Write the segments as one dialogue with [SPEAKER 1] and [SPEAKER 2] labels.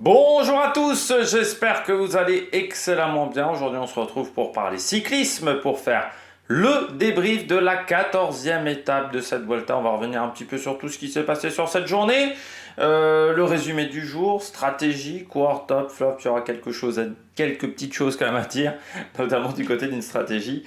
[SPEAKER 1] Bonjour à tous, j'espère que vous allez excellemment bien. Aujourd'hui on se retrouve pour parler cyclisme, pour faire le débrief de la 14e étape de cette Vuelta. On va revenir un petit peu sur tout ce qui s'est passé sur cette journée. Le résumé du jour, stratégie, coureur top, flop, il y aura quelques petites choses quand même à dire, notamment du côté d'une stratégie,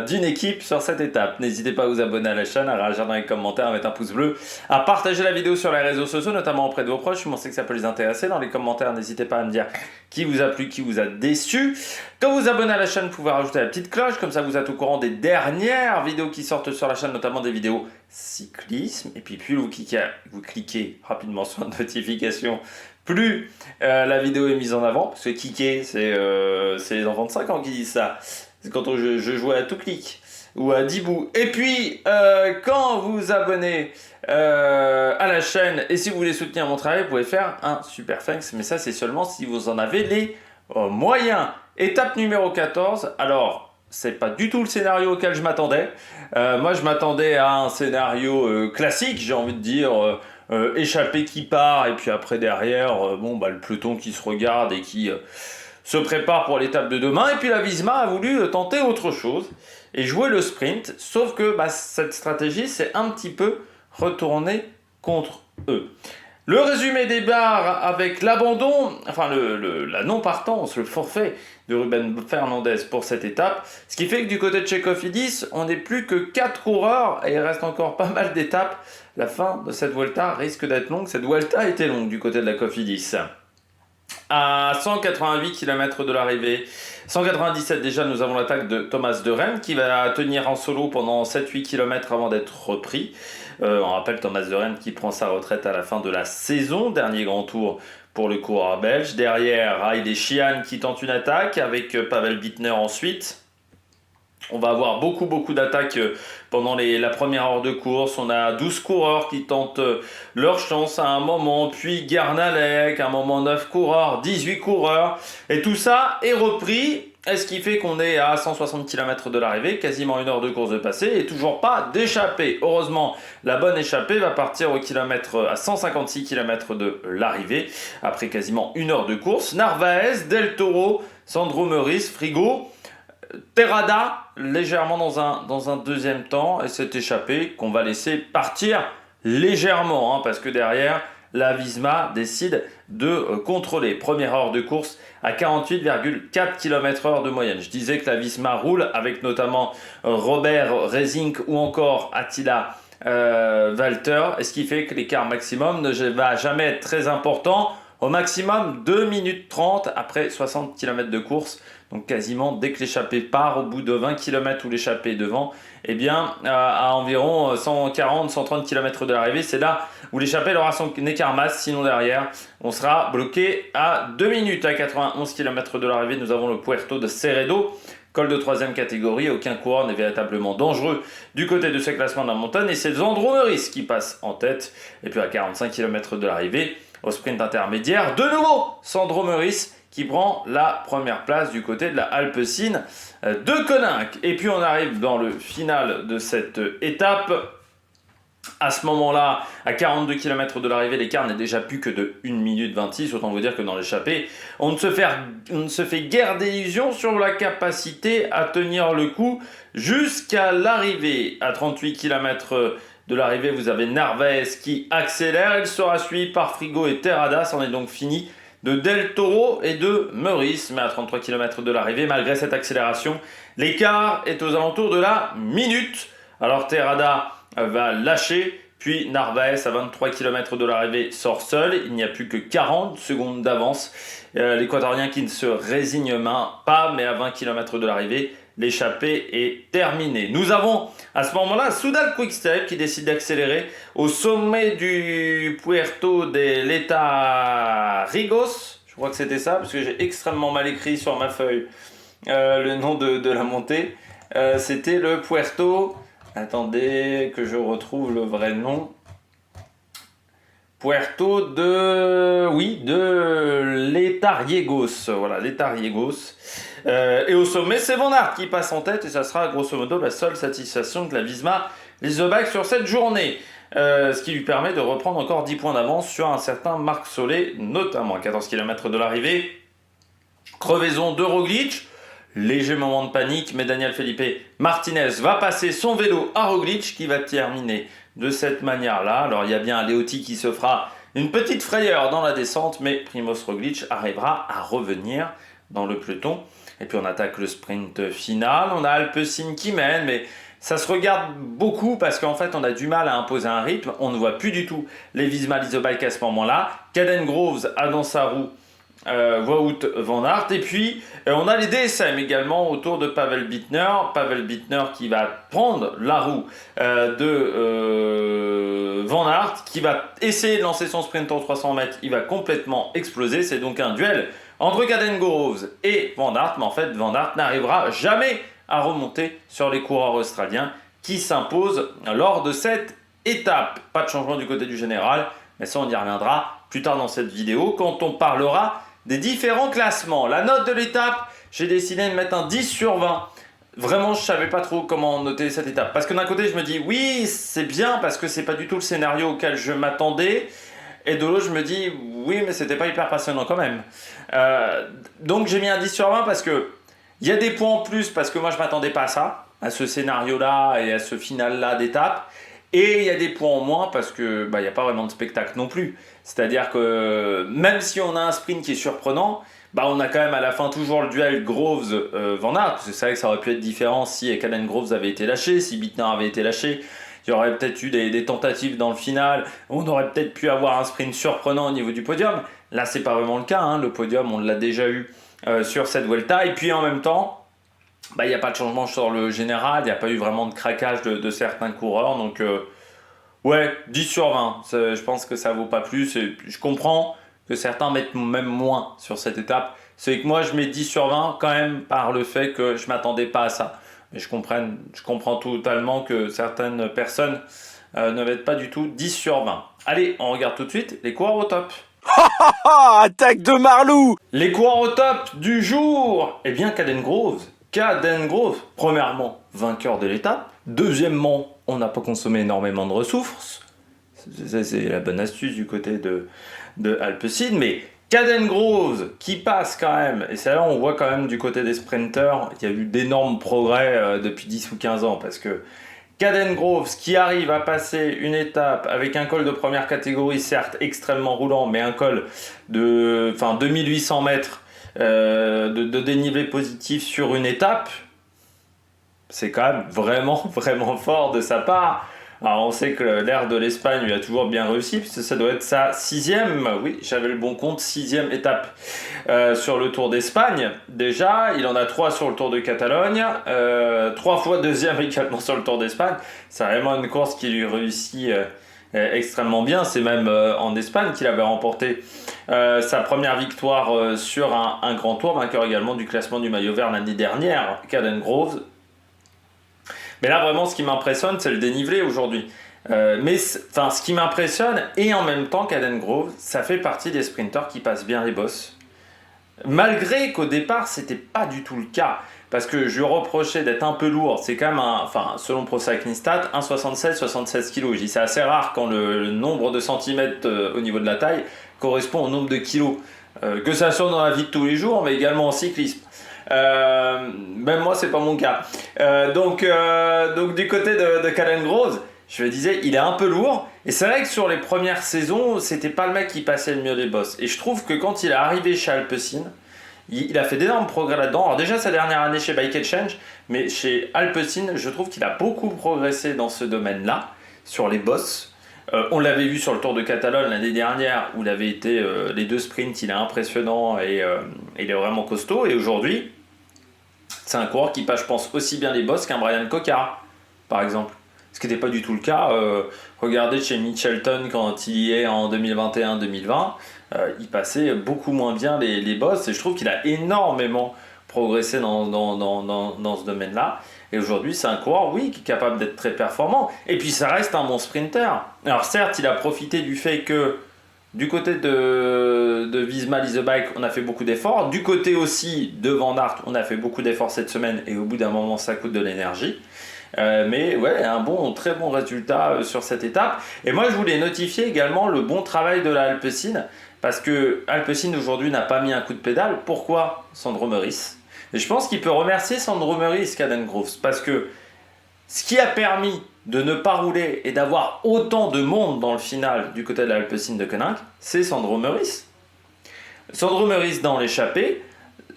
[SPEAKER 1] d'une équipe sur cette étape. N'hésitez pas à vous abonner à la chaîne, à réagir dans les commentaires, à mettre un pouce bleu, à partager la vidéo sur les réseaux sociaux, notamment auprès de vos proches. Je pensais que ça peut les intéresser. Dans les commentaires, n'hésitez pas à me dire qui vous a plu, qui vous a déçu. Quand vous vous abonnez à la chaîne, vous pouvez rajouter la petite cloche, comme ça vous êtes au courant des dernières vidéos qui sortent sur la chaîne, notamment des vidéos cyclisme. Et puis plus vous cliquez rapidement sur la notification, plus la vidéo est mise en avant. Parce que cliquer, c'est les enfants de 5 ans qui disent ça. C'est quand je jouais à tout clic ou à Dibou. Et puis quand vous vous abonnez à la chaîne et si vous voulez soutenir mon travail, vous pouvez faire un super thanks. Mais ça, c'est seulement si vous en avez les moyens. Étape numéro 14. Alors, c'est pas du tout le scénario auquel je m'attendais. Moi, je m'attendais à un scénario classique, j'ai envie de dire, échappé qui part, et puis après derrière, le peloton qui se regarde et qui se prépare pour l'étape de demain. Et puis la Visma a voulu tenter autre chose et jouer le sprint, sauf que cette stratégie s'est un petit peu retournée contre eux. Le résumé des barres avec l'abandon, enfin la non-partance, le forfait de Ruben Fernandez pour cette étape. Ce qui fait que du côté de chez Cofidis, on n'est plus que 4 coureurs et il reste encore pas mal d'étapes. La fin de cette Vuelta risque d'être longue. Cette Vuelta était longue du côté de la Cofidis. À 188 km de l'arrivée, 197 déjà, nous avons l'attaque de Thomas de Rennes qui va tenir en solo pendant 7-8 km avant d'être repris. On rappelle Thomas de Rennes qui prend sa retraite à la fin de la saison, dernier grand tour pour le coureur belge. Derrière, Haile Chihan qui tente une attaque avec Pavel Bittner ensuite. On va avoir beaucoup d'attaques pendant la première heure de course. On a 12 coureurs qui tentent leur chance à un moment, puis Guernalec, à un moment 9 coureurs, 18 coureurs. Et tout ça est repris. Et ce qui fait qu'on est à 160 km de l'arrivée, quasiment une heure de course de passé et toujours pas d'échappée. Heureusement, la bonne échappée va partir à 156 km de l'arrivée, après quasiment une heure de course. Narvaez, Del Toro, Sandro Meurice, Frigo, Terrada, légèrement dans un deuxième temps, et cette échappée qu'on va laisser partir légèrement, parce que derrière, la Visma décide de contrôler. Première heure de course à 48,4 km/h de moyenne. Je disais que la Visma roule avec notamment Robert Resink ou encore Attila Walter, et ce qui fait que l'écart maximum ne va jamais être très important. Au maximum 2 minutes 30 après 60 km de course. Donc quasiment dès que l'échappée part, au bout de 20 km où l'échappée est devant, à environ 140-130 km de l'arrivée, c'est là où l'échappée aura son écart masse. Sinon derrière, on sera bloqué à 2 minutes. À 91 km de l'arrivée, nous avons le Puerto de Cerredo. Col de 3e catégorie, aucun coureur n'est véritablement dangereux du côté de ce classement de la montagne. Et c'est Sandro Meurice qui passe en tête. Et puis à 45 km de l'arrivée, au sprint intermédiaire, de nouveau Sandro Meurice qui prend la première place du côté de la Alpecin de Koninck. Et puis on arrive dans le final de cette étape. À ce moment-là, à 42 km de l'arrivée, l'écart n'est déjà plus que de 1 minute 26. Autant vous dire que dans l'échappée, on ne se fait guère d'illusions sur la capacité à tenir le coup jusqu'à l'arrivée. À 38 km de l'arrivée, vous avez Narvaez qui accélère. Il sera suivi par Frigo et Terrada. C'en est donc fini de Del Toro et de Meurice. Mais à 33 km de l'arrivée, malgré cette accélération, l'écart est aux alentours de la minute. Alors Terrada va lâcher, puis Narvaez à 23 km de l'arrivée sort seul. Il n'y a plus que 40 secondes d'avance. L'Équatorien qui ne se résigne pas, mais à 20 km de l'arrivée, l'échappée est terminée. Nous avons à ce moment-là Soudal Quickstep qui décide d'accélérer au sommet du Puerto de Letarigos. Je crois que c'était ça, parce que j'ai extrêmement mal écrit sur ma feuille le nom de la montée. C'était le Puerto... Attendez que je retrouve le vrai nom. Puerto de Letariegos. Voilà, Letariegos. Et au sommet, c'est Van Aert qui passe en tête et ça sera grosso modo la seule satisfaction que la Visma Leaseback sur cette journée. ce qui lui permet de reprendre encore 10 points d'avance sur un certain Marc Solé, notamment à 14 km de l'arrivée. Crevaison de Roglic, léger moment de panique, mais Daniel Felipe Martinez va passer son vélo à Roglic qui va terminer de cette manière-là. Alors il y a bien Leotti qui se fera une petite frayeur dans la descente, mais Primož Roglic arrivera à revenir dans le peloton. Et puis on attaque le sprint final, on a Alpecin qui mène, mais ça se regarde beaucoup parce qu'en fait on a du mal à imposer un rythme, on ne voit plus du tout les Visma Lease the Bike à ce moment-là. Caden Groves a dans sa roue Wout van Aert, et puis on a les DSM également autour de Pavel Bittner qui va prendre la roue de Van Aert, qui va essayer de lancer son sprint en 300 mètres, il va complètement exploser. C'est donc un duel entre Caden Groves et Van Aert, mais en fait Van Aert n'arrivera jamais à remonter sur les coureurs australiens qui s'imposent lors de cette étape. Pas de changement du côté du général, mais ça on y reviendra plus tard dans cette vidéo quand on parlera des différents classements. La note de l'étape, j'ai décidé de mettre un 10 sur 20. Vraiment, je ne savais pas trop comment noter cette étape. Parce que d'un côté, je me dis, oui, c'est bien, parce que c'est pas du tout le scénario auquel je m'attendais. Et de l'autre, je me dis, oui, mais c'était pas hyper passionnant quand même. Donc j'ai mis un 10 sur 20 parce que il y a des points en plus, parce que moi, je m'attendais pas à ça, à ce scénario-là et à ce final-là d'étape. Et il y a des points en moins parce que il n'y a pas vraiment de spectacle non plus. C'est-à-dire que même si on a un sprint qui est surprenant, on a quand même à la fin toujours le duel Groves-Van Aert. Parce que c'est vrai que ça aurait pu être différent si Caden Groves avait été lâché, si Bittner avait été lâché. Il y aurait peut-être eu des tentatives dans le final. On aurait peut-être pu avoir un sprint surprenant au niveau du podium. Là, c'est pas vraiment le cas. Hein. Le podium, on l'a déjà eu sur cette Vuelta. Et puis en même temps, il n'y a pas de changement sur le général, il n'y a pas eu vraiment de craquage de certains coureurs, donc ouais, 10 sur 20, je pense que ça vaut pas plus, et je comprends que certains mettent même moins sur cette étape, c'est que moi je mets 10 sur 20 quand même par le fait que je ne m'attendais pas à ça, mais je comprends totalement que certaines personnes ne mettent pas du tout 10 sur 20. Allez, on regarde tout de suite les coureurs au top.
[SPEAKER 2] Attaque de Marlou!
[SPEAKER 1] Les coureurs au top du jour. Eh bien, Caden Groves, premièrement, vainqueur de l'étape. Deuxièmement, on n'a pas consommé énormément de ressources. C'est la bonne astuce du côté de Alpecin. Mais Caden Groves qui passe quand même, et c'est là on voit quand même du côté des sprinters, il y a eu d'énormes progrès depuis 10 ou 15 ans. Parce que Caden Groves qui arrive à passer une étape avec un col de première catégorie, certes extrêmement roulant, mais un col de 2800 mètres, de dénivelé positif sur une étape, c'est quand même vraiment fort de sa part. Alors on sait que l'ère de l'Espagne lui a toujours bien réussi, puisque ça doit être sa 6e, oui j'avais le bon compte, 6e étape sur le Tour d'Espagne. Déjà, il en a 3 sur le Tour de Catalogne, 3 fois deuxième également sur le Tour d'Espagne. C'est vraiment une course qui lui réussit extrêmement bien. C'est même en Espagne qu'il avait remporté sa première victoire sur un grand tour, vainqueur également du classement du maillot vert l'année dernière, Caden Groves. Mais là vraiment ce qui m'impressionne c'est le dénivelé aujourd'hui. Ce qui m'impressionne, et en même temps Caden Groves, ça fait partie des sprinters qui passent bien les bosses. Malgré qu'au départ c'était pas du tout le cas. Parce que je lui reprochais d'être un peu lourd, c'est quand même selon Pro Cycling Stats, 1,76 kg. Je dis c'est assez rare quand le nombre de centimètres au niveau de la taille correspond au nombre de kilos. Que ça soit dans la vie de tous les jours, mais également en cyclisme. Même moi, c'est pas mon cas. Donc du côté de Caden Groves, je me disais, il est un peu lourd. Et c'est vrai que sur les premières saisons, c'était pas le mec qui passait le mieux les bosses. Et je trouve que quand il est arrivé chez Alpecin, il a fait d'énormes progrès là-dedans. Alors déjà sa dernière année chez Bike Exchange, mais chez Alpecin, je trouve qu'il a beaucoup progressé dans ce domaine-là, sur les bosses. On l'avait vu sur le Tour de Catalogne l'année dernière, où il avait été les 2 sprints, il est impressionnant et il est vraiment costaud. Et aujourd'hui, c'est un coureur qui passe, je pense, aussi bien les bosses qu'un Brian Coquard, par exemple. Ce qui n'était pas du tout le cas. Regardez chez Mitchelton quand il y est en 2021-2020, il passait beaucoup moins bien les bosses, et je trouve qu'il a énormément progressé dans ce domaine-là. Et aujourd'hui, c'est un coureur, oui, qui est capable d'être très performant. Et puis, ça reste un bon sprinter. Alors, certes, il a profité du fait que du côté de Visma Lease the Bike, on a fait beaucoup d'efforts. Du côté aussi de Van Aert, on a fait beaucoup d'efforts cette semaine. Et au bout d'un moment, ça coûte de l'énergie. Mais ouais, très bon résultat sur cette étape. Et moi, je voulais notifier également le bon travail de la Alpecin, parce que Alpecin aujourd'hui n'a pas mis un coup de pédale. Pourquoi Sandro Meurice? Et je pense qu'il peut remercier Sandro Meurice, Caden Groves, parce que ce qui a permis de ne pas rouler et d'avoir autant de monde dans le final du côté de l'Alpecin de Koenig, c'est Sandro Meurice. Sandro Meurice dans l'échappée,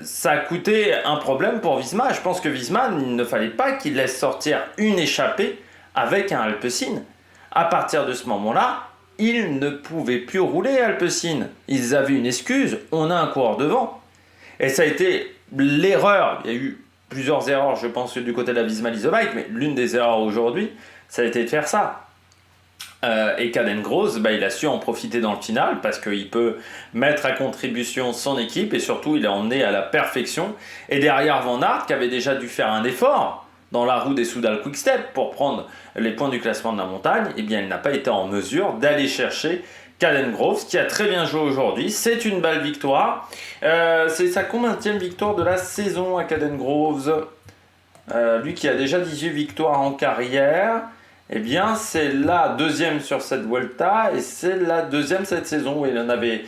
[SPEAKER 1] ça a coûté un problème pour Visma. Je pense que Visma, il ne fallait pas qu'il laisse sortir une échappée avec un Alpecin. À partir de ce moment-là, ils ne pouvaient plus rouler Alpecin. Ils avaient une excuse, on a un coureur devant. Et ça a été l'erreur. Il y a eu plusieurs erreurs, je pense, du côté de la Visma Lease Bike, mais l'une des erreurs aujourd'hui, ça a été de faire ça. Et Caden Groves, il a su en profiter dans le final parce qu'il peut mettre à contribution son équipe et surtout il est emmené à la perfection. Et derrière Van Aert, qui avait déjà dû faire un effort dans la roue des Soudal Quick-Step pour prendre les points du classement de la montagne, eh bien il n'a pas été en mesure d'aller chercher Caden Groves qui a très bien joué aujourd'hui. C'est une belle victoire. C'est sa combienième victoire de la saison à Caden Groves, lui qui a déjà 18 victoires en carrière. Eh bien, c'est la deuxième sur cette Vuelta et c'est la deuxième cette saison où il en avait.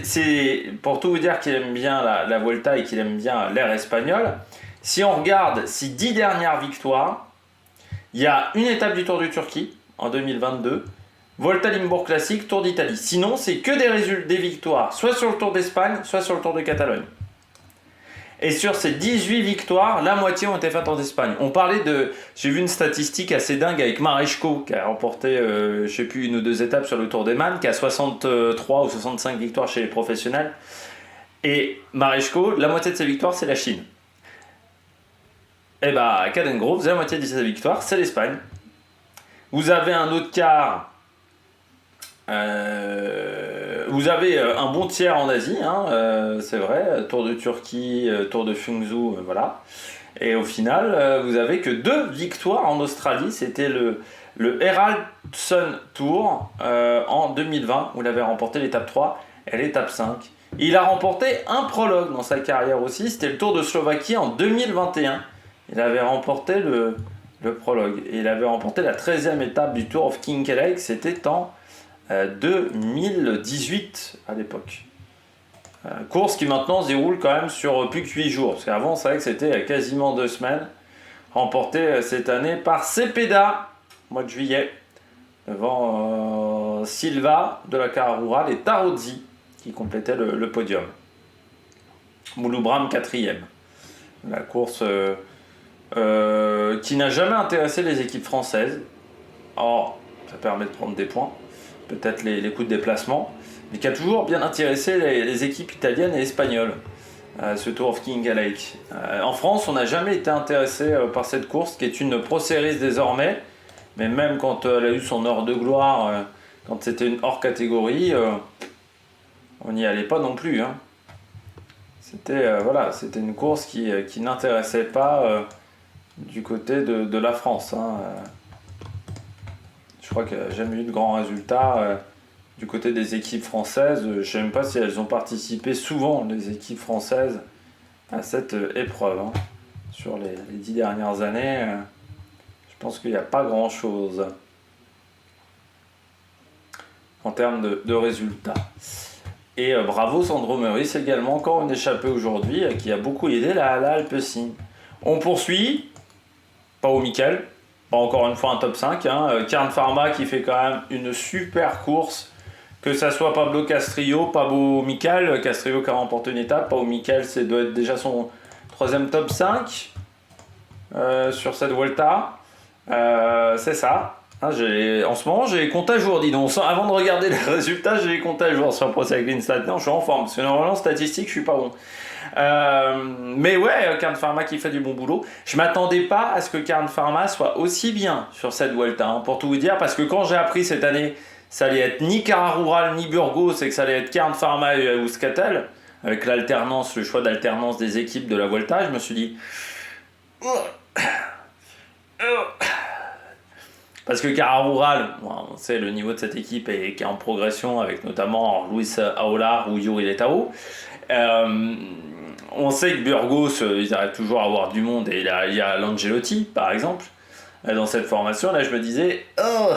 [SPEAKER 1] C'est pour tout vous dire qu'il aime bien la Vuelta et qu'il aime bien l'air espagnol. Si on regarde ses 10 dernières victoires, il y a une étape du Tour de Turquie en 2022, Volta Limbourg Classique, Tour d'Italie. Sinon, c'est que des victoires, soit sur le Tour d'Espagne, soit sur le Tour de Catalogne. Et sur ces 18 victoires, la moitié ont été faites en Espagne. J'ai vu une statistique assez dingue avec Maresco, qui a remporté, je sais plus, une ou deux étapes sur le Tour des Man, qui a 63 ou 65 victoires chez les professionnels. Et Maresco, la moitié de ses victoires, c'est la Chine. Et Caden Groves, la moitié de ses victoires, c'est l'Espagne. Vous avez un autre quart. Vous avez un bon tiers en Asie, c'est vrai, Tour de Turquie, Tour de Fungzhou, voilà. Et au final, vous avez que 2 victoires en Australie, c'était le Herald Sun Tour en 2020, où il avait remporté l'étape 3 et l'étape 5. Il a remporté un prologue dans sa carrière aussi, c'était le Tour de Slovaquie en 2021. Il avait remporté le prologue, et il avait remporté la 13e étape du Tour of King Lake, c'était en 2018 à l'époque. Course qui maintenant se déroule quand même sur plus que 8 jours, parce qu'avant c'est vrai que c'était quasiment 2 semaines, remportée cette année par Cepeda, mois de juillet, devant Silva de la Cara Rural et Tarozzi qui complétaient le podium. Mouloubram 4e. La course qui n'a jamais intéressé les équipes françaises. Or, ça permet de prendre des points. Peut-être les coûts de déplacement, mais qui a toujours bien intéressé les équipes italiennes et espagnoles, ce Tour of King Lake. En France, on n'a jamais été intéressé par cette course, qui est une Pro Series désormais, mais même quand elle a eu son heure de gloire, quand c'était une hors catégorie, on n'y allait pas non plus. C'était une course qui n'intéressait pas du côté de la France. Je crois qu'il n'y a jamais eu de grands résultats du côté des équipes françaises. Je ne sais même pas si elles ont participé souvent, les équipes françaises, à cette épreuve. Sur les 10 dernières années, je pense qu'il n'y a pas grand-chose en termes de résultats. Et bravo Sandro Meurice également, encore une échappée aujourd'hui qui a beaucoup aidé la Alpecin. On poursuit, Pao Mikel. Encore une fois un top 5, Kern Pharma qui fait quand même une super course, que ça soit Pablo Castrillo, Pablo Mikel, Castrillo qui a remporté une étape, Pablo Mikel doit être déjà son 3e top 5 sur cette Vuelta, c'est ça. En ce moment j'ai les comptes à jour, dis donc, avant de regarder les résultats j'ai les comptes à jour sur Pro Cycling Stats. Non, je suis en forme, parce que normalement statistique je suis pas bon. Mais ouais, Kern Pharma qui fait du bon boulot. Je m'attendais pas à ce que Kern Pharma soit aussi bien sur cette Vuelta, pour tout vous dire, parce que quand j'ai appris cette année ça allait être ni Cara Rural ni Burgos et que ça allait être Kern Pharma et Euskaltel, avec l'alternance, le choix d'alternance des équipes de la Vuelta, je me suis dit parce que Cara Rural, on sait le niveau de cette équipe qui est en progression, avec notamment Luis Aolar ou Yuri Letao. On sait que Burgos, ils arrivent toujours à avoir du monde, et il y a l'Angelotti par exemple. dans cette formation. Là, je me disais, oh,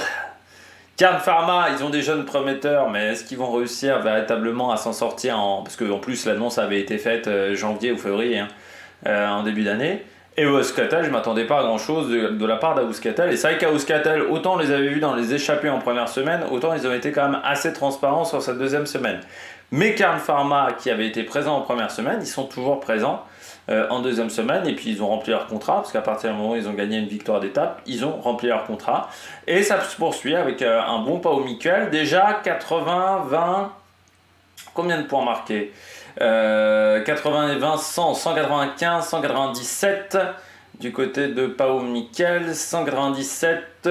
[SPEAKER 1] Carne Pharma, ils ont des jeunes prometteurs, mais est-ce qu'ils vont réussir véritablement à s'en sortir parce qu'en plus, l'annonce avait été faite janvier ou février, en début d'année. Et Euskaltel, je ne m'attendais pas à grand-chose de la part d'Euskaltel. Et c'est vrai qu'Euskaltel, autant on les avait vus dans les échappées en première semaine, autant ils ont été quand même assez transparents sur cette deuxième semaine. Mais Carne Pharma, qui avait été présent en première semaine, ils sont toujours présents en deuxième semaine. Et puis ils ont rempli leur contrat, parce qu'à partir du moment où ils ont gagné une victoire d'étape, ils ont rempli leur contrat. Et ça se poursuit avec un bon Pau Michael. Déjà 80, 20, combien de points marqués 80, 20, 100, 195, 197 du côté de Pau Michael, 197,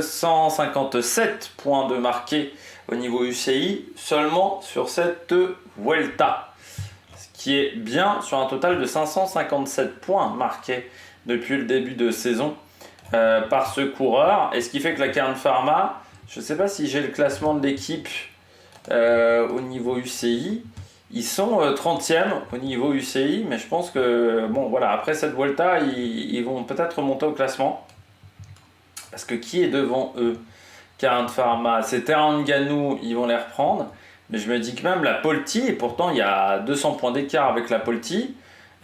[SPEAKER 1] 157 points de marqués au niveau UCI seulement sur cette Vuelta, ce qui est bien sur un total de 557 points marqués depuis le début de saison par ce coureur, et ce qui fait que la Carne Pharma, je ne sais pas si j'ai le classement de l'équipe au niveau UCI. Ils sont 30e au niveau UCI, mais je pense que, bon, voilà, après cette Vuelta, ils vont peut-être remonter au classement. Parce que qui est devant eux? Carne Pharma, c'est Terengganu, ils vont les reprendre. Mais je me dis que même la Polti, et pourtant il y a 200 points d'écart avec la Polti,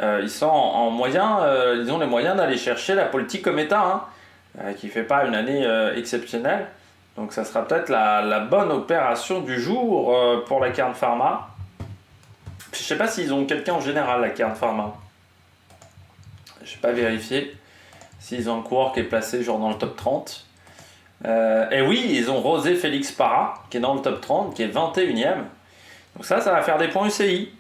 [SPEAKER 1] ils sont en moyen, ils ont les moyens d'aller chercher la Polti Cometa, qui ne fait pas une année exceptionnelle. Donc ça sera peut-être la bonne opération du jour pour la Carne Pharma. Je ne sais pas s'ils ont quelqu'un en général, la Carne Pharma. Je n'ai pas vérifié s'ils ont un coureur qui est placé genre dans le top 30. Et oui, ils ont José Félix Parra, qui est dans le top 30, qui est 21e. Donc ça va faire des points UCI.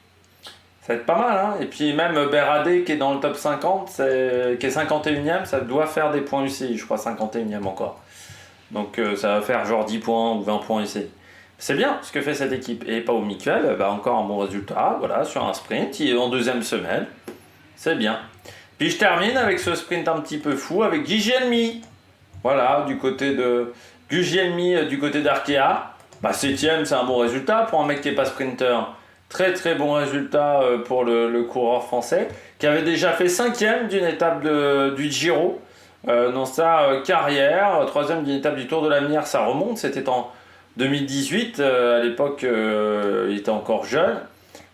[SPEAKER 1] Ça va être pas mal, hein. Et puis même Beradé, qui est dans le top 50, qui est 51e, ça doit faire des points UCI, je crois 51e encore. Donc ça va faire genre 10 points ou 20 points UCI. C'est bien ce que fait cette équipe. Et Pau Michael, encore un bon résultat, voilà, sur un sprint, il est en deuxième semaine. C'est bien. Puis je termine avec ce sprint un petit peu fou, avec Gugelmi. Voilà, du côté de Gugelmi, du côté d'Arkea. 7ème, c'est un bon résultat pour un mec qui n'est pas sprinter. Très très bon résultat pour le coureur français, qui avait déjà fait 5ème d'une étape du Giro dans sa carrière. 3ème d'une étape du Tour de l'Avenir, ça remonte, c'était en 2018, à l'époque il était encore jeune,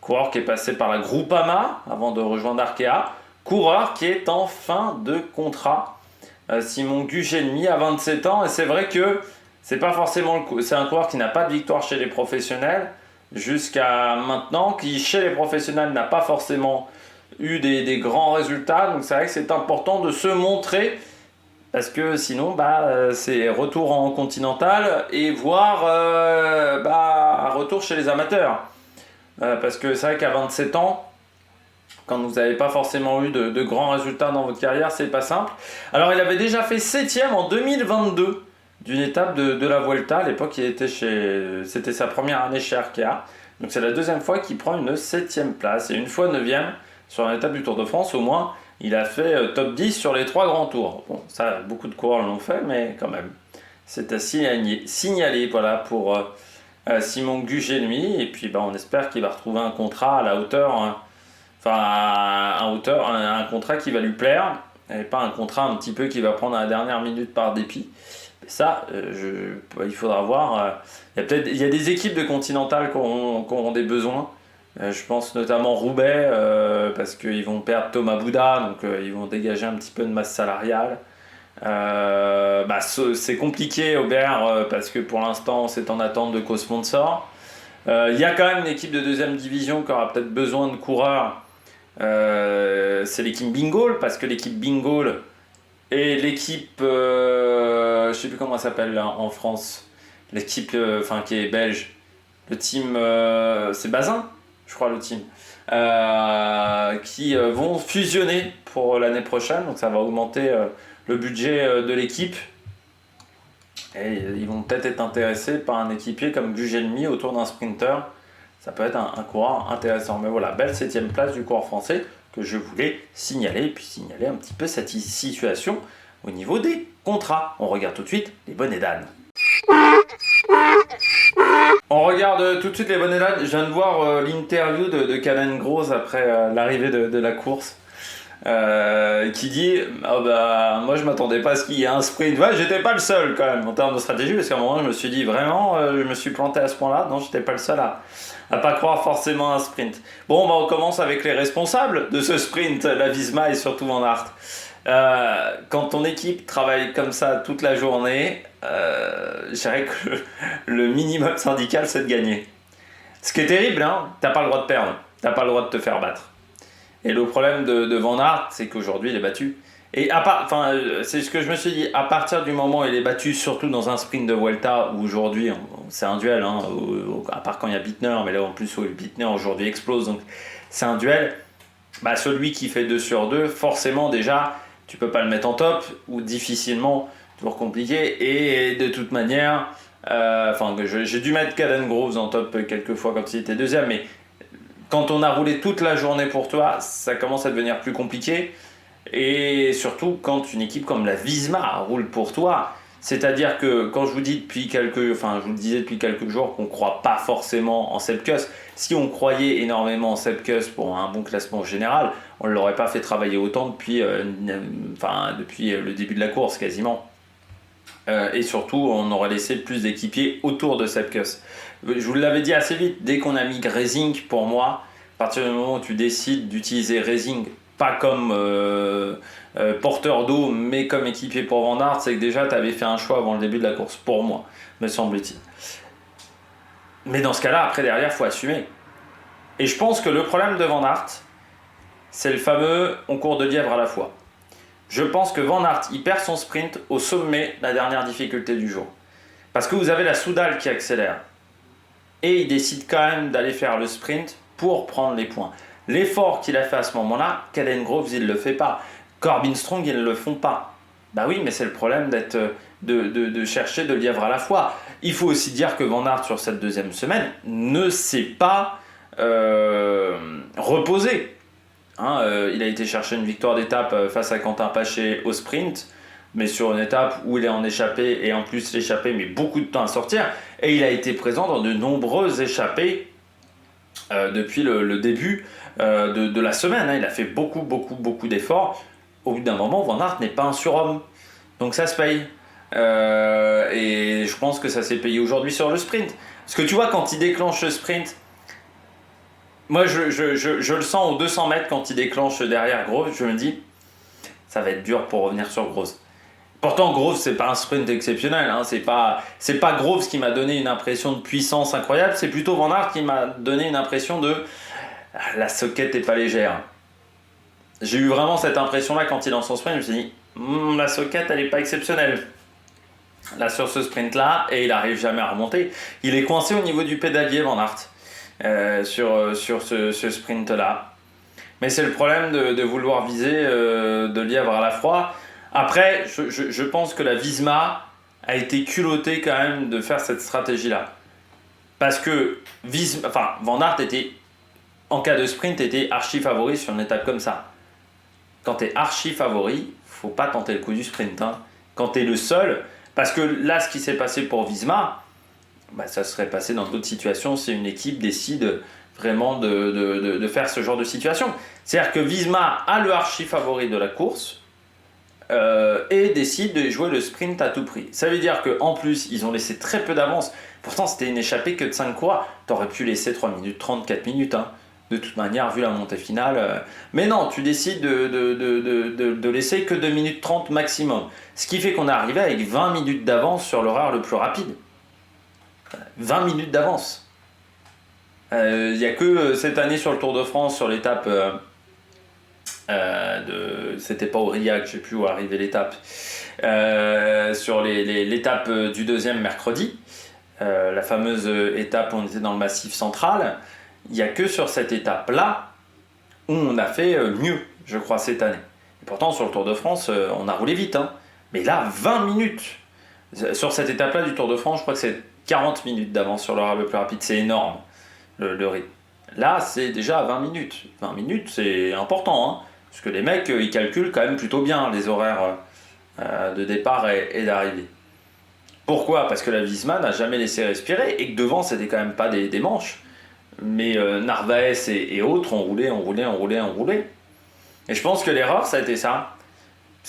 [SPEAKER 1] coureur qui est passé par la Groupama avant de rejoindre Arkea, coureur qui est en fin de contrat, Simon Gugelmi à 27 ans, et c'est vrai que c'est pas forcément c'est un coureur qui n'a pas de victoire chez les professionnels jusqu'à maintenant, qui chez les professionnels n'a pas forcément eu des grands résultats, donc c'est vrai que c'est important de se montrer. Parce que sinon, c'est retour en continental et voire un retour chez les amateurs. Parce que c'est vrai qu'à 27 ans, quand vous n'avez pas forcément eu de grands résultats dans votre carrière, c'est pas simple. Alors, il avait déjà fait 7ème en 2022 d'une étape de la Vuelta. À l'époque, c'était sa première année chez Arkea. Donc, c'est la deuxième fois qu'il prend une 7ème place. Et une fois 9ème sur une étape du Tour de France, au moins. Il a fait top 10 sur les 3 grands tours. Bon, ça, beaucoup de coureurs l'ont fait, mais quand même. C'est à signaler voilà, pour Simon Gugelmi. Et puis, on espère qu'il va retrouver un contrat à la hauteur, un contrat qui va lui plaire, et pas un contrat un petit peu qui va prendre à la dernière minute par dépit. Mais ça, il faudra voir. Il y a des équipes de Continental qui auront des besoins. Je pense notamment Roubaix, parce qu'ils vont perdre Thomas Bouda, donc ils vont dégager un petit peu de masse salariale. C'est compliqué Aubert, parce que pour l'instant c'est en attente de co-sponsor. Il y a quand même une équipe de deuxième division qui aura peut-être besoin de coureurs. C'est l'équipe Bingol, parce que l'équipe Bingol et l'équipe, je sais plus comment elle s'appelle là, en France, l'équipe qui est belge, le team, c'est Bazin, je crois, le team, qui vont fusionner pour l'année prochaine, donc ça va augmenter le budget de l'équipe, et ils vont peut-être être intéressés par un équipier comme Gugelmi autour d'un sprinter. Ça peut être un coureur intéressant. Mais voilà, belle 7ème place du coureur français que je voulais signaler, et puis signaler un petit peu cette situation au niveau des contrats. On regarde tout de suite les bonnets d'âne. On regarde tout de suite les bonnets d'âne. Je viens de voir l'interview de Caden Gross après l'arrivée de la course. qui dit ah bah, moi je m'attendais pas à ce qu'il y ait un sprint. Ouais, j'étais pas le seul quand même en termes de stratégie, parce qu'à un moment je me suis dit vraiment, je me suis planté à ce point-là. Non, j'étais pas le seul à pas croire forcément à un sprint. Bon, bah, on commence avec les responsables de ce sprint, la Visma et surtout Van Aert. Quand ton équipe travaille comme ça toute la journée, je dirais que le minimum syndical c'est de gagner. Ce qui est terrible, hein, t'as pas le droit de perdre, t'as pas le droit de te faire battre. Et le problème de Van Aert, c'est qu'aujourd'hui il est battu. Et c'est ce que je me suis dit, à partir du moment où il est battu, surtout dans un sprint de Vuelta, où aujourd'hui c'est un duel, hein, à part quand il y a Bittner, mais là en plus où Bittner aujourd'hui explose, donc c'est un duel, bah, celui qui fait 2 sur 2, forcément déjà, tu peux pas le mettre en top, ou difficilement, toujours compliqué, et de toute manière, j'ai dû mettre Caden Groves en top quelques fois quand il était deuxième, mais quand on a roulé toute la journée pour toi, ça commence à devenir plus compliqué. Et surtout quand une équipe comme la Visma roule pour toi. C'est-à-dire que quand je vous dis je vous le disais depuis quelques jours qu'on ne croit pas forcément en Sepkus. Si on croyait énormément en Sepkus pour un bon classement général, on ne l'aurait pas fait travailler autant depuis le début de la course quasiment. Et surtout, on aurait laissé plus d'équipiers autour de Sepkus. Je vous l'avais dit assez vite, dès qu'on a mis Grazing, pour moi, à partir du moment où tu décides d'utiliser Grazing, pas comme porteur d'eau, mais comme équipier pour Van Aert, c'est que déjà tu avais fait un choix avant le début de la course, pour moi, me semble-t-il. Mais dans ce cas-là, après derrière, il faut assumer. Et je pense que le problème de Van Aert, c'est le fameux on court de lièvre à la fois. Je pense que Van Aert, il perd son sprint au sommet de la dernière difficulté du jour. Parce que vous avez la Soudal qui accélère. Et il décide quand même d'aller faire le sprint pour prendre les points. L'effort qu'il a fait à ce moment-là, Caden Groves, il ne le fait pas. Corbin Strong, ils ne le font pas. Bah oui, mais c'est le problème de chercher de lièvre à la fois. Il faut aussi dire que Van Aert, sur cette deuxième semaine, ne s'est pas reposé. Il a été chercher une victoire d'étape face à Quentin Paché au sprint, mais sur une étape où il est en échappée, et en plus l'échappée met beaucoup de temps à sortir, et il a été présent dans de nombreuses échappées depuis le début de la semaine. Il a fait beaucoup d'efforts. Au bout d'un moment, Van Aert n'est pas un surhomme, donc ça se paye. Et je pense que ça s'est payé aujourd'hui sur le sprint. Parce que tu vois, quand il déclenche le sprint, moi je le sens aux 200 mètres quand il déclenche derrière Groves, je me dis ça va être dur pour revenir sur Groves. Pourtant Groves c'est pas un sprint exceptionnel, hein. c'est pas Groves qui m'a donné une impression de puissance incroyable, c'est plutôt Van Aert qui m'a donné une impression de la soquette est pas légère. J'ai eu vraiment cette impression là quand il est dans son sprint, je me suis dit la soquette elle est pas exceptionnelle là sur ce sprint là, et il arrive jamais à remonter, il est coincé au niveau du pédalier Van Aert. Sur ce sprint là, mais c'est le problème de vouloir viser de lièvre à la fois. Après je pense que la Visma a été culottée quand même de faire cette stratégie là, parce que Van Aert était en cas de sprint était archi favori sur une étape comme ça. Quand t'es archi favori, faut pas tenter le coup du sprint, hein. Quand t'es le seul, parce que là ce qui s'est passé pour Visma, ça serait passé dans d'autres situations si une équipe décide vraiment de faire ce genre de situation. C'est-à-dire que Visma a le archi favori de la course et décide de jouer le sprint à tout prix. Ça veut dire qu'en plus, ils ont laissé très peu d'avance. Pourtant, c'était une échappée que de 5 coureurs. T'aurais pu laisser 3 minutes 30, 4 minutes. Hein. De toute manière, vu la montée finale. Mais non, tu décides de laisser que 2 minutes 30 maximum. Ce qui fait qu'on est arrivé avec 20 minutes d'avance sur l'horaire le plus rapide. 20 minutes d'avance. Il n'y a que cette année sur le Tour de France, sur l'étape c'était pas Aurillac, je sais plus où arrivait l'étape, sur l'étape du deuxième mercredi, la fameuse étape où on était dans le Massif central, il n'y a que sur cette étape là où on a fait mieux, je crois, cette année. Et pourtant sur le Tour de France on a roulé vite, hein. Mais là 20 minutes sur cette étape là du Tour de France, je crois que c'est 40 minutes d'avance sur l'horaire le plus rapide, c'est énorme le rythme. Là, c'est déjà 20 minutes. 20 minutes, c'est important, hein, parce que les mecs, ils calculent quand même plutôt bien les horaires de départ et d'arrivée. Pourquoi ? Parce que la Visma n'a jamais laissé respirer et que devant, c'était quand même pas des manches. Mais Narvaez et autres ont roulé. Et je pense que l'erreur, ça a été ça.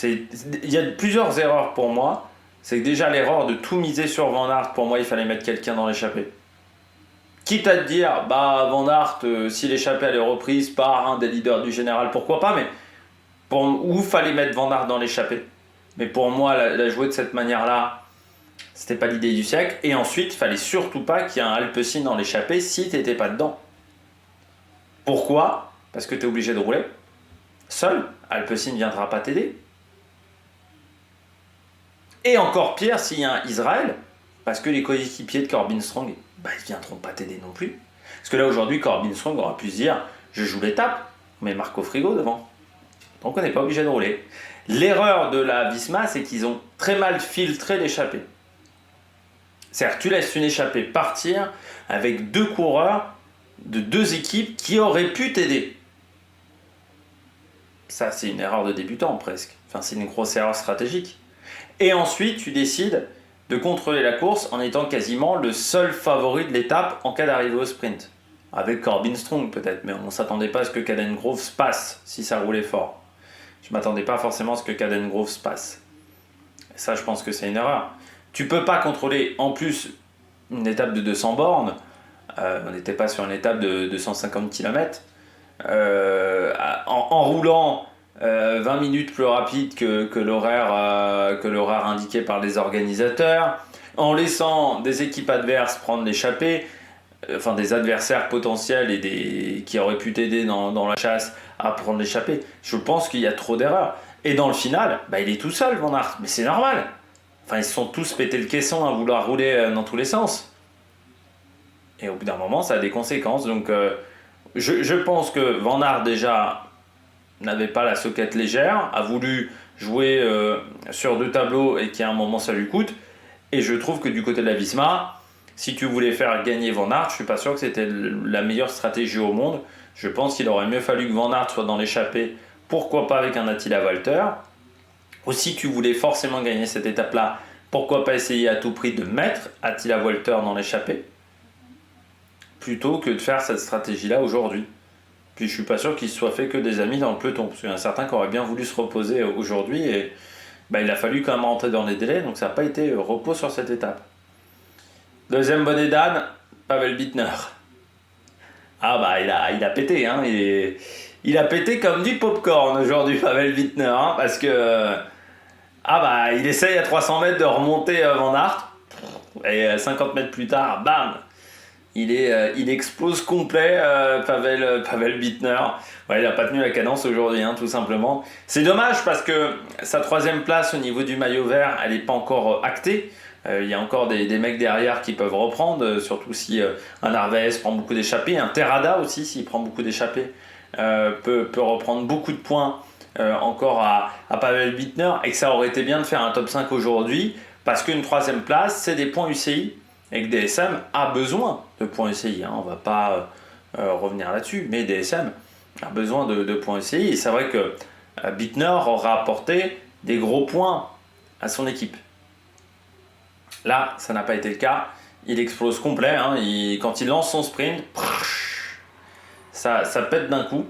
[SPEAKER 1] Il y a plusieurs erreurs pour moi. C'est que déjà l'erreur de tout miser sur Van Aert, pour moi, il fallait mettre quelqu'un dans l'échappée. Quitte à te dire, bah Van Aert, si l'échappée elle est reprise par un des leaders du général, pourquoi pas, mais où fallait mettre Van Aert dans l'échappée. Mais pour moi, la jouer de cette manière-là, c'était pas l'idée du siècle. Et ensuite, il fallait surtout pas qu'il y ait un Alpecin dans l'échappée si t'étais pas dedans. Pourquoi ? Parce que tu es obligé de rouler. Seul, Alpecin ne viendra pas t'aider. Et encore pire s'il y a un Israël, parce que les coéquipiers de Corbin Strong, bah, ils ne viendront pas t'aider non plus. Parce que là aujourd'hui, Corbin Strong aura pu se dire, je joue l'étape, mais Marco Frigo devant. Donc on n'est pas obligé de rouler. L'erreur de la Visma, c'est qu'ils ont très mal filtré l'échappée. C'est-à-dire que tu laisses une échappée partir avec deux coureurs de deux équipes qui auraient pu t'aider. Ça, c'est une erreur de débutant presque. Enfin, c'est une grosse erreur stratégique. Et ensuite, tu décides de contrôler la course en étant quasiment le seul favori de l'étape en cas d'arrivée au sprint. Avec Corbin Strong peut-être, mais on ne s'attendait pas à ce que Caden Groves passe si ça roulait fort. Je ne m'attendais pas forcément à ce que Caden Groves passe. Et ça, je pense que c'est une erreur. Tu ne peux pas contrôler en plus une étape de 200 bornes. On n'était pas sur une étape de 250 km. En roulant 20 minutes plus rapide que l'horaire indiqué par les organisateurs, en laissant des équipes adverses prendre l'échappée, enfin des adversaires potentiels et qui auraient pu t'aider dans la chasse à prendre l'échappée. Je pense qu'il y a trop d'erreurs. Et dans le final, bah, il est tout seul, Van Aert, mais c'est normal. Enfin, ils se sont tous pété le caisson à vouloir rouler dans tous les sens. Et au bout d'un moment, ça a des conséquences. Donc, je pense que Van Aert, déjà, n'avait pas la soquette légère, a voulu jouer sur deux tableaux et qu'à un moment, ça lui coûte. Et je trouve que du côté de la Visma, si tu voulais faire gagner Van Aert, je ne suis pas sûr que c'était la meilleure stratégie au monde. Je pense qu'il aurait mieux fallu que Van Aert soit dans l'échappée, pourquoi pas avec un Attila Walter. Ou si tu voulais forcément gagner cette étape-là, pourquoi pas essayer à tout prix de mettre Attila Walter dans l'échappée plutôt que de faire cette stratégie-là aujourd'hui. Puis je suis pas sûr qu'il se soit fait que des amis dans le peloton, parce qu'il y en a certains qui auraient bien voulu se reposer aujourd'hui, et bah, il a fallu quand même rentrer dans les délais, donc ça n'a pas été repos sur cette étape. Deuxième bonnet d'âne, Pavel Bittner. Ah bah il a pété, hein, il a pété comme du popcorn aujourd'hui, Pavel Bittner, hein, parce que il essaye à 300 mètres de remonter Van Aert, et 50 mètres plus tard, bam, il explose complet, Pavel Bittner. Ouais, il n'a pas tenu la cadence aujourd'hui, hein, tout simplement. C'est dommage parce que sa troisième place au niveau du maillot vert, elle n'est pas encore actée. Il y a encore des mecs derrière qui peuvent reprendre, surtout si un Narvaez prend beaucoup d'échappées. Un Terrada aussi, s'il prend beaucoup d'échappées, peut reprendre beaucoup de points encore à Pavel Bittner. Et que ça aurait été bien de faire un top 5 aujourd'hui, parce qu'une troisième place, c'est des points UCI. Et que DSM a besoin de points UCI, hein. On ne va pas revenir là-dessus, mais DSM a besoin de points UCI. Et c'est vrai que Bittner aura apporté des gros points à son équipe. Là, ça n'a pas été le cas. Il explose complet, hein. Quand il lance son sprint, ça pète d'un coup.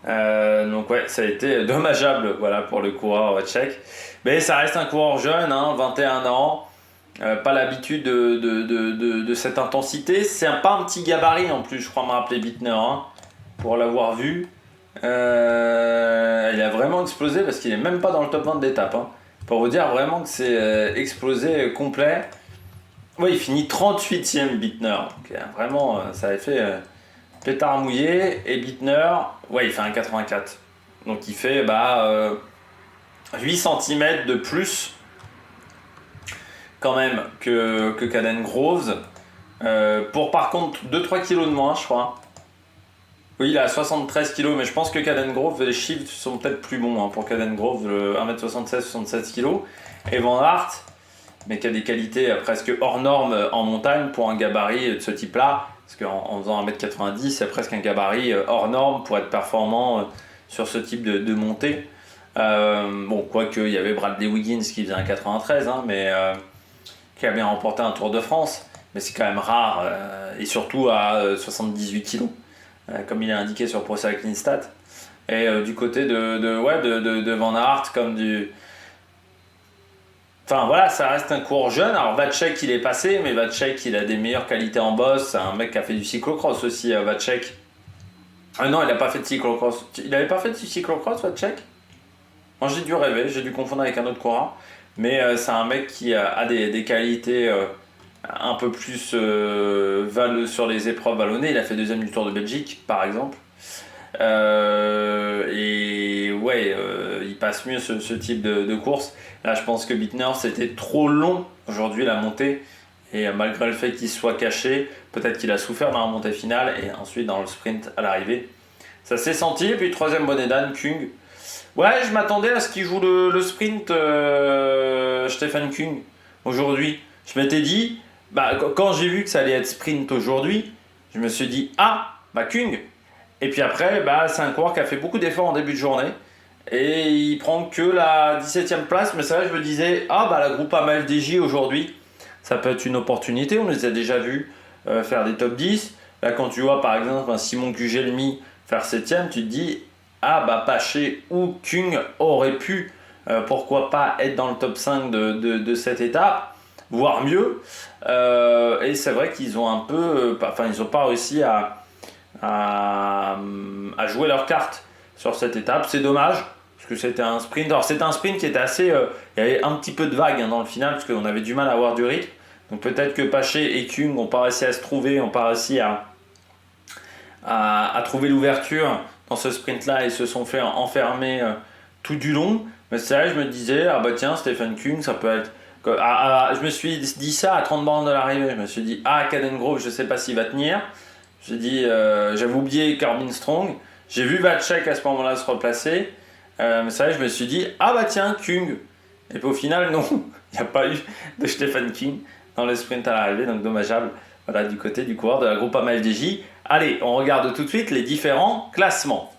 [SPEAKER 1] Donc ouais, ça a été dommageable, voilà, pour le coureur tchèque. Mais ça reste un coureur jeune, hein, 21 ans. Pas l'habitude de cette intensité. C'est pas un petit gabarit en plus, je crois me rappeler Bittner, hein, pour l'avoir vu. Il a vraiment explosé parce qu'il est même pas dans le top 20 de l'étape, hein. Pour vous dire vraiment que c'est explosé complet. Oui, il finit 38e Bittner. Donc, vraiment, ça avait fait pétard mouillé. Et Bittner, ouais, il fait un 84. Donc il fait 8 cm de plus quand même que Caden Groves, pour par contre 2-3 kg de moins, je crois. Oui, il a 73 kg, mais je pense que Caden Groves, les chiffres sont peut-être plus bons, hein, pour Caden Groves, 1m76, 67 kg. Et Van Aert, mais qui a des qualités presque hors normes en montagne pour un gabarit de ce type-là, parce qu'en faisant 1m90, c'est presque un gabarit hors norme pour être performant sur ce type de montée. Quoique il y avait Bradley Wiggins qui faisait un 93, hein, mais qui a bien remporté un Tour de France, mais c'est quand même rare, et surtout à 78 kg, comme il est indiqué sur Pro Cycling Stats. Et du côté de Van Aert, comme du... Enfin voilà, ça reste un cours jeune. Alors Vacek il est passé, mais Vacek il a des meilleures qualités en boss. C'est un mec qui a fait du cyclocross aussi, Vacek. Ah non, il a pas fait de cyclocross. Il avait pas fait de cyclocross, Vacek? Moi j'ai dû rêver, j'ai dû confondre avec un autre coureur. Mais c'est un mec qui a des qualités un peu plus sur les épreuves vallonnées. Il a fait deuxième du Tour de Belgique, par exemple. Et ouais, il passe mieux ce type de course. Là, je pense que Bittner, c'était trop long aujourd'hui la montée. Et malgré le fait qu'il soit caché, peut-être qu'il a souffert dans la montée finale et ensuite dans le sprint à l'arrivée. Ça s'est senti. Et puis, troisième bonnet d'âne, Kung. Ouais, je m'attendais à ce qu'il joue le sprint, Stefan Kung, aujourd'hui. Je m'étais dit, quand j'ai vu que ça allait être sprint aujourd'hui, je me suis dit, ah, Kung. Et puis après, c'est un coureur qui a fait beaucoup d'efforts en début de journée. Et il prend que la 17e place. Mais c'est vrai, je me disais, la Groupama FDJ aujourd'hui, ça peut être une opportunité. On les a déjà vus faire des top 10. Là, quand tu vois par exemple un Simon Gugelmi faire 7e, tu te dis, Paché ou Kung aurait pu, pourquoi pas, être dans le top 5 de cette étape, voire mieux. Et c'est vrai qu'ils ont un peu... ils n'ont pas réussi à jouer leur carte sur cette étape. C'est dommage, parce que c'était un sprint. Alors c'était un sprint qui était assez... il y avait un petit peu de vague dans le final, parce qu'on avait du mal à avoir du rythme. Donc peut-être que Paché et Kung n'ont pas réussi à se trouver, n'ont pas réussi à trouver l'ouverture dans ce sprint-là et se sont fait enfermer tout du long. Mais c'est vrai, je me disais, tiens, Stefan Kung, ça peut être... je me suis dit ça à 30 bornes de l'arrivée. Je me suis dit, Cadengrove, je sais pas s'il va tenir. J'ai dit, j'avais oublié Corbin Strong. J'ai vu Vacek à ce moment-là se replacer. Mais c'est vrai, je me suis dit, tiens, Kung. Et puis au final, non, il n'y a pas eu de Stefan Kung dans le sprint à l'arrivée, donc dommageable. Voilà, du côté du coureur de la Groupama FDJ. Allez, on regarde tout de suite les différents classements.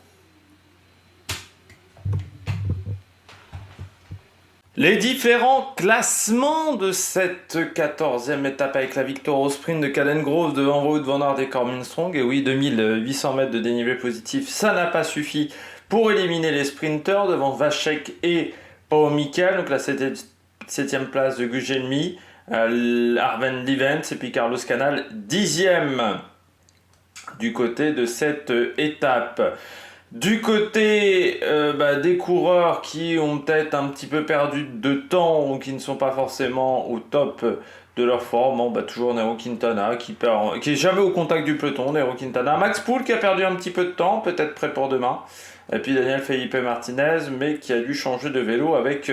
[SPEAKER 1] Les différents classements de cette 14e étape avec la victoire au sprint de Cadengrove devant Wout van Aert et Corbin Strong. Et oui, 2800 mètres de dénivelé positif, ça n'a pas suffi pour éliminer les sprinteurs devant Vacek et Pao Mikel. Donc la 7e place de Gugelmi, Arven Livens et puis Carlos Canal 10e du côté de cette étape. Du côté des coureurs qui ont peut-être un petit peu perdu de temps ou qui ne sont pas forcément au top de leur forme, toujours Nairo Quintana qui est jamais au contact du peloton, Nairo Quintana, Max Poole qui a perdu un petit peu de temps, peut-être prêt pour demain, et puis Daniel Felipe Martinez, mais qui a dû changer de vélo avec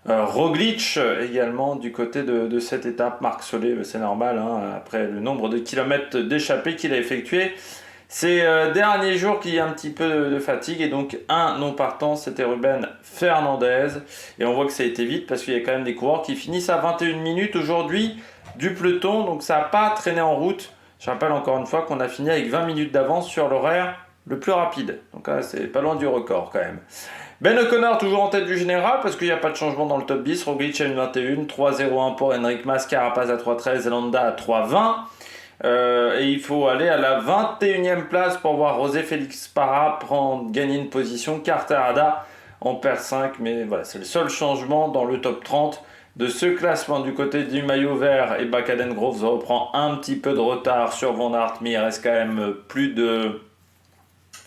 [SPEAKER 1] Roglic également du côté de cette étape. Marc Solé, c'est normal, après le nombre de kilomètres d'échappée qu'il a effectué ces derniers jours, qu'il y a un petit peu de fatigue. Et donc un non partant, c'était Ruben Fernandez. Et on voit que ça a été vite parce qu'il y a quand même des coureurs qui finissent à 21 minutes aujourd'hui du peloton. Donc ça n'a pas traîné en route. Je rappelle encore une fois qu'on a fini avec 20 minutes d'avance sur l'horaire le plus rapide. Donc là, c'est pas loin du record quand même. Ben O'Connor toujours en tête du général parce qu'il n'y a pas de changement dans le top 10. Roglic à 1,21, 3,01 pour Henrik Mas, Carapaz à 3,13, Landa à 3,20. Et il faut aller à la 21e place pour voir José Félix Parra gagner une position. Carterada en perd 5, mais voilà, c'est le seul changement dans le top 30 de ce classement. Du côté du maillot vert, et Cadengrove reprend un petit peu de retard sur Van Aert, mais il reste quand même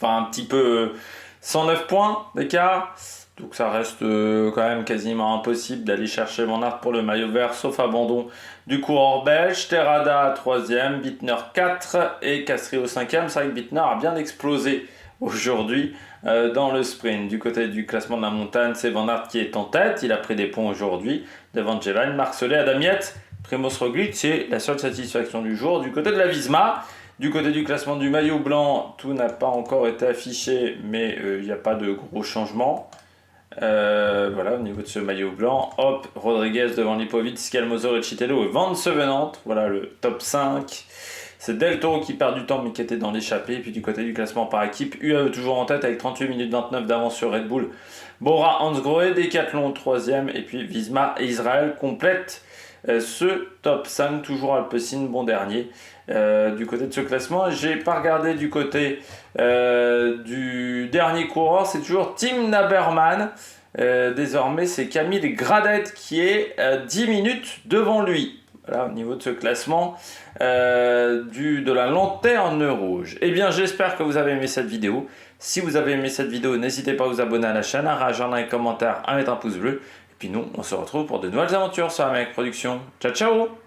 [SPEAKER 1] un petit peu 109 points d'écart. Donc ça reste quand même quasiment impossible d'aller chercher Van Aert pour le maillot vert, sauf abandon du coureur belge. Terrada 3e, Bittner 4 et Castrillo 5e. C'est vrai que Bittner a bien explosé aujourd'hui dans le sprint. Du côté du classement de la montagne, c'est Van Aert qui est en tête. Il a pris des points aujourd'hui devant Jevane, Marc Solé, Adam Yates, Primoz Roglic. C'est la seule satisfaction du jour. Du côté de la Visma, du côté du classement du maillot blanc, tout n'a pas encore été affiché, mais il n'y a pas de gros changements. Voilà, au niveau de ce maillot blanc, hop, Rodriguez devant Lipovic, Scalmozo, Recitello et Van Sevenant. Voilà le top 5. C'est Del Toro qui perd du temps mais qui était dans l'échappée. Et puis du côté du classement par équipe, UAE toujours en tête avec 38 minutes 29 d'avance sur Red Bull. Bora Hansgrohe, Decathlon 3e et puis Visma et Israël complètent ce top 5. Toujours Alpecin, bon dernier. Du côté de ce classement, j'ai pas regardé du côté des dernier coureur, c'est toujours Tim Naberman. Désormais, c'est Camille Gradet qui est 10 minutes devant lui. Voilà, au niveau de ce classement de la lanterne rouge. Eh bien, j'espère que vous avez aimé cette vidéo. Si vous avez aimé cette vidéo, n'hésitez pas à vous abonner à la chaîne, à réagir dans les commentaires, à mettre un pouce bleu. Et puis nous, on se retrouve pour de nouvelles aventures sur Amérique Production. Ciao, ciao!